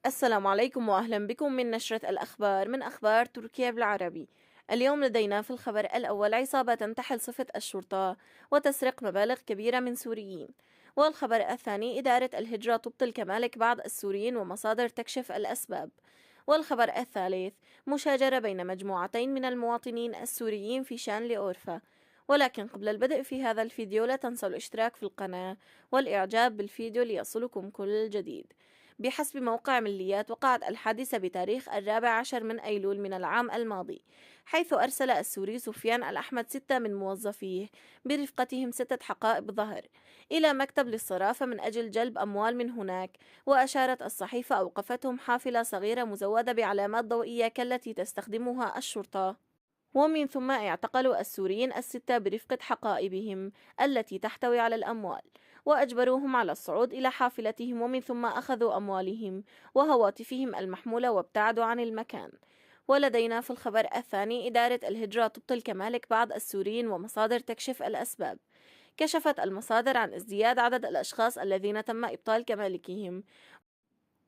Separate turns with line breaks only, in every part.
السلام عليكم وأهلا بكم من نشرة الأخبار من أخبار تركيا بالعربي. اليوم لدينا في الخبر الأول عصابة تنتحل صفة الشرطة وتسرق مبالغ كبيرة من سوريين. والخبر الثاني إدارة الهجرة تبطل كمالك بعض السوريين ومصادر تكشف الأسباب. والخبر الثالث مشاجرة بين مجموعتين من المواطنين السوريين في شان لأورفا. ولكن قبل البدء في هذا الفيديو لا تنسوا الاشتراك في القناة والإعجاب بالفيديو ليصلكم كل جديد. بحسب موقع مليات وقعت الحادثة بتاريخ 14 من أيلول من العام الماضي، حيث أرسل السوري سفيان الأحمد 6 من موظفيه برفقتهم 6 حقائب ظهر إلى مكتب للصرافة من أجل جلب أموال من هناك. وأشارت الصحيفة أوقفتهم حافلة صغيرة مزودة بعلامات ضوئية كالتي تستخدمها الشرطة، ومن ثم اعتقلوا السوريين ال6 برفقة حقائبهم التي تحتوي على الأموال، وأجبروهم على الصعود إلى حافلتهم، ومن ثم أخذوا أموالهم وهواتفهم المحمولة وابتعدوا عن المكان. ولدينا في الخبر الثاني إدارة الهجرة تبطل كمالك بعض السوريين ومصادر تكشف الأسباب. كشفت المصادر عن ازدياد عدد الأشخاص الذين تم إبطال كمالكهم،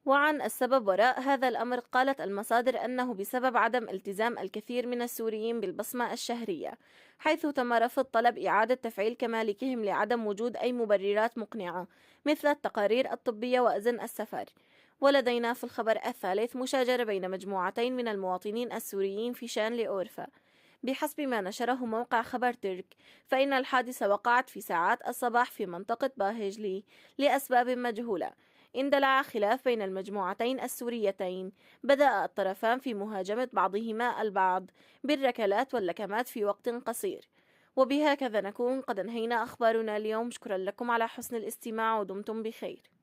وعن السبب وراء هذا الأمر قالت المصادر أنه بسبب عدم التزام الكثير من السوريين بالبصمة الشهرية، حيث تم رفض طلب إعادة تفعيل كمالكهم لعدم وجود أي مبررات مقنعة مثل التقارير الطبية وإذن السفر. ولدينا في الخبر الثالث مشاجرة بين مجموعتين من المواطنين السوريين في شان لأورفا. بحسب ما نشره موقع خبر ترك، فإن الحادثة وقعت في ساعات الصباح في منطقة باهجلي لأسباب مجهولة. اندلع خلاف بين المجموعتين السوريتين، بدأ الطرفان في مهاجمة بعضهما البعض بالركلات واللكمات في وقت قصير. وبهكذا نكون قد انهينا أخبارنا اليوم. شكرا لكم على حسن الاستماع ودمتم بخير.